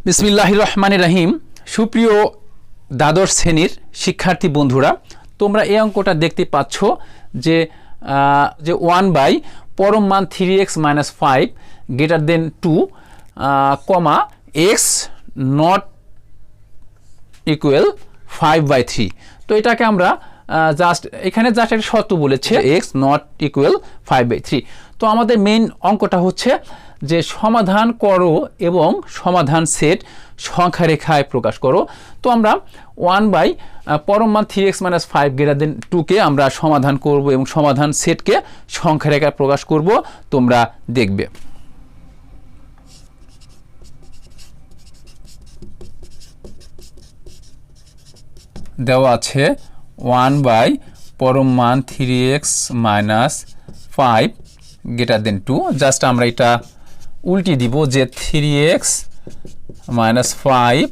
বিসমিল্লাহির রহমানির রহিম। সুপ্রিয় দ্বাদশ শ্রেণীর শিক্ষার্থী বন্ধুরা, তোমরা এই অঙ্কটা দেখতে পাচ্ছ যে 1 পরম মান 3x - 5 greater than 2 comma x not equal 5/3। তো এটাকে আমরা এখানে জাস্ট একটা শর্ত বলেছে x নট ইকুয়াল 5/3। তো আমাদের মেইন অঙ্কটা হচ্ছে যে সমাধান করো এবং সমাধান সেট সংখ্যা রেখায় প্রকাশ করো। তো আমরা 1 পরম মান 3x - 5 গ্রেটার দেন 2 কে আমরা সমাধান করব এবং সমাধান সেটকে সংখ্যা রেখায় প্রকাশ করব। তোমরা দেখবে দেওয়া আছে 1 পরম মান 3x - 5 গ্রেটার দেন 2। জাস্ট আমরা এটা উল্টি দিব যে 3x - 5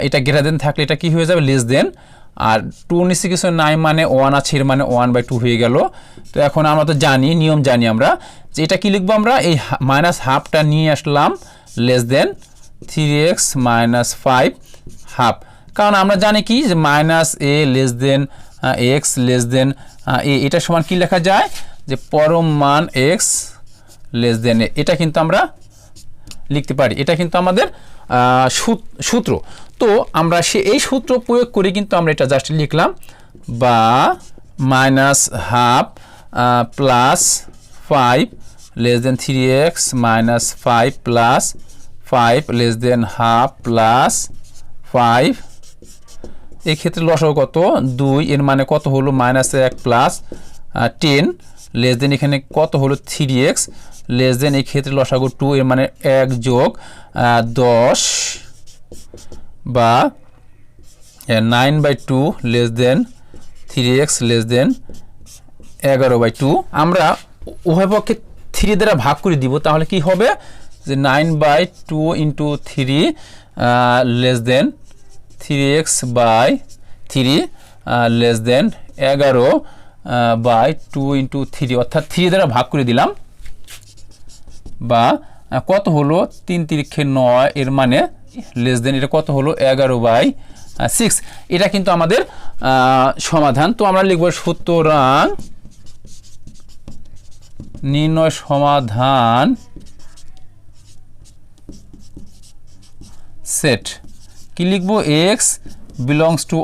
এটা গ্রেটার দেন থাকলে এটা কি হয়ে যাবে, লেস দেন। আর 2 নিচে কিছু নাই মানে 1 আছে, এর মানে 1/2 হয়ে গেল। তো এখন আমরা তো জানি, নিয়ম জানি আমরা যে এটা কি লিখবো, আমরা এই মাইনাস হাফটা নিয়ে আসলাম, লেস দেন 3x - 5 হাফ। কারণ আমরা জানি কি যে minus A less than X less than A, এটা সমান কি লেখা যায় যে পরম মান এক্স লেস দেন এ। এটা কিন্তু আমরা লিখতে পারি, এটা কিন্তু আমাদের সূত্র। তো আমরা এই সূত্র প্রয়োগ করে কিন্তু আমরা এটা জাস্ট লিখলাম, বা minus half plus 5 less than 3x - 5 plus 5 less than half plus 5। এক্ষেত্রে লসাগু কত, 2, এর মানে কত হলো -1 প্লাস 10 লেস দেন এখানে কত হলো 3x লেস দেন এই ক্ষেত্রে লসাগু 2, এর মানে 1 যোগ 10 বা 9/2 less than 3x less than 11/2। আমরা উভয় পক্ষে 3 দ্বারা ভাগ করে দিব, তাহলে কি হবে যে 9/2 × 3 less than 3x/3 less than 11/2 × 3, অর্থাৎ 3 দ্বারা ভাগ করে দিলাম। বা কত হলো 3 × 3 = 9, এর মানে লেস দেন এটা কত হলো 11/6। এটা কিন্তু আমাদের সমাধান। তো আমরা লিখব সুতরাং নির্ণয় সমাধান সেট কি লিখবো, x belongs to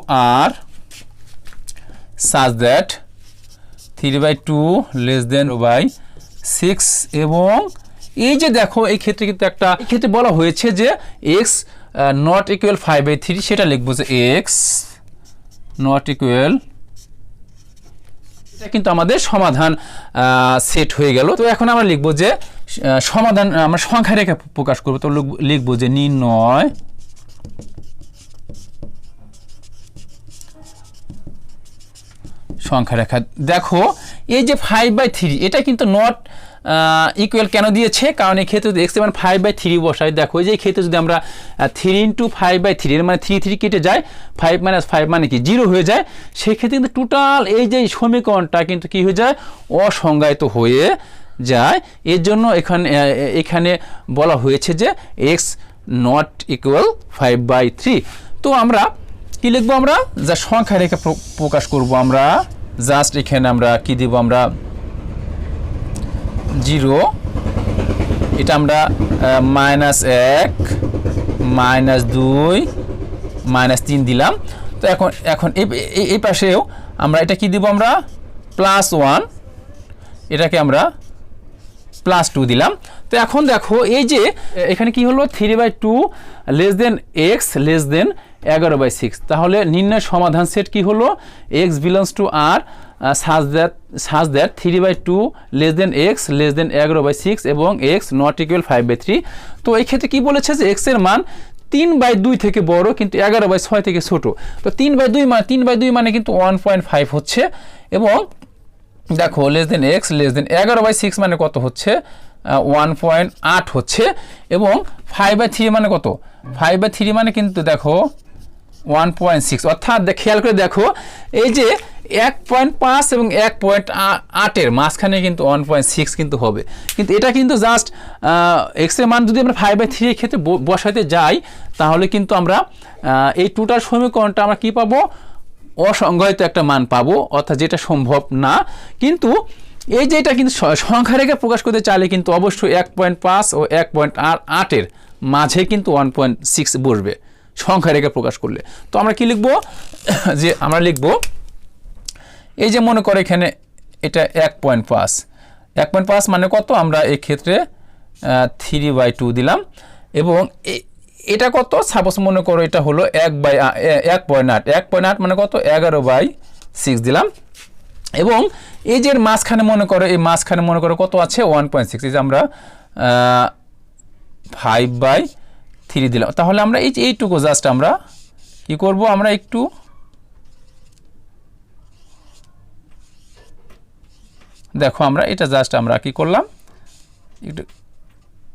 R such that 3/2 less than 6। এবং এই যে দেখো এই ক্ষেত্রে কিন্তু একটা ক্ষেত্রে বলা হয়েছে যে x নট ইকুয়াল 5/3, সেটা লিখবো যে x নট ইকুয়াল, এটা কিন্তু আমাদের সমাধান সেট হয়ে গেল। তো এখন আমরা লিখবো যে সমাধান আমরা সংখ্যা রেখা প্রকাশ করবো। তো লিখবো যে নির্ণয় সংখ্যা রেখা। দেখো এই যে 5/3 এটা কিন্তু নট ইকুয়াল কেন দিয়েছে, কারণ এই ক্ষেত্রে যদি x = 5/3 বসাই, দেখো এই যে ক্ষেত্রে যদি আমরা 3 × 5/3 এর মানে 3 কেটে যায়, 5 - 5 মানে কি 0 হয়ে যায়, সেক্ষেত্রে কিন্তু টোটাল এই যে সমীকরণটা কিন্তু কি হয়ে যায়, অসংজ্ঞায়িত হয়ে যায়। এর জন্য এখানে বলা হয়েছে যে x নট ইকুয়াল 5/3। তো আমরা কি লিখবো, আমরা যা সংখ্যা রেখা প্রকাশ করব, আমরা জাস্ট এখানে আমরা কি দিব, আমরা 0, এটা আমরা -1 -2 -3 দিলাম। তো এখন এই পাশেও আমরা এটা কি দিব, আমরা +1, এটাকে আমরা +2 দিলাম। তো এখন দেখো এই যে এখানে কি হলো, 3/2 less than x less than 11/6। তাহলে নির্ণয় সমাধান সেট কি হলো, x belongs to R such that 3/2 less than x less than 11/6 এবং x নট ইকুয়াল 5/3। তো এই ক্ষেত্রে কি বলেছে যে x এর মান 3/2 থেকে বড় কিন্তু 11/6 থেকে ছোট। তো 3/2 মানে কিন্তু 1.5 হচ্ছে। এবং দেখো less than x less than 11/6 মানে কত হচ্ছে, 1.8 হচ্ছে। এবং 5/3 মানে কত, 5/3 মানে কিন্তু দেখো 1.6, অর্থাৎ খেয়াল করে দেখো এই যে 1.5 এবং 1.8 মাঝখানে কিন্তু 1.6 কিন্তু হবে, কিন্তু এটা কিন্তু জাস্ট এক্স এর মান যদি আমরা 5/3 এর ক্ষেত্রে বসাতে যাই তাহলে কিন্তু আমরা এই টোটাল সমীকরণটা আমরা কি পাবো, অসংজ্ঞায়িত একটা মান পাবো, অর্থাৎ যেটা সম্ভব না। কিন্তু এই যে এটা কিন্তু সংখ্যা রেখে প্রকাশ করতে চাইলে কিন্তু অবশ্যই 1.5 ও 1.8 মাঝে কিন্তু 1.6 বসবে সংখ্যা রেখে প্রকাশ করলে। তো আমরা কি লিখবো, যে আমরা লিখবো এই যে মনে করে এখানে এটা 1.5 মানে কত, আমরা এই ক্ষেত্রে 3/2 দিলাম, এবং এটা কত, সাপোজ মনে করো এটা হলো 1.8 মানে কত, 11/6 দিলাম, এবং এই যে মাঝখানে মনে করো, এই মাঝখানে মনে করো কত আছে, 1.6, এই যে আমরা 5/3 দিলাম। তাহলে আমরা এই যে এইটুকু জাস্ট আমরা কি করব, আমরা একটু দেখো আমরা এটা জাস্ট আমরা কি করলাম, একটু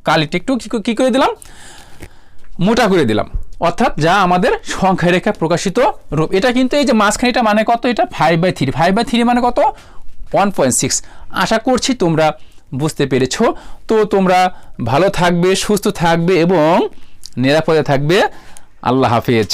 কালিটা একটু কি করে দিলাম, মোটা করে দিলাম, অর্থাৎ যা আমাদের সংখ্যা রেখা প্রকাশিত রূপ। এটা কিন্তু এই যে মাঝখানে এটা মানে কত, এটা 5/3 মানে কত, 1.6। আশা করছি তোমরা বুঝতে পেরেছো। তো তোমরা ভালো থাকবে, সুস্থ থাকবে এবং নিরাপদে থাকবে। আল্লাহ হাফেজ।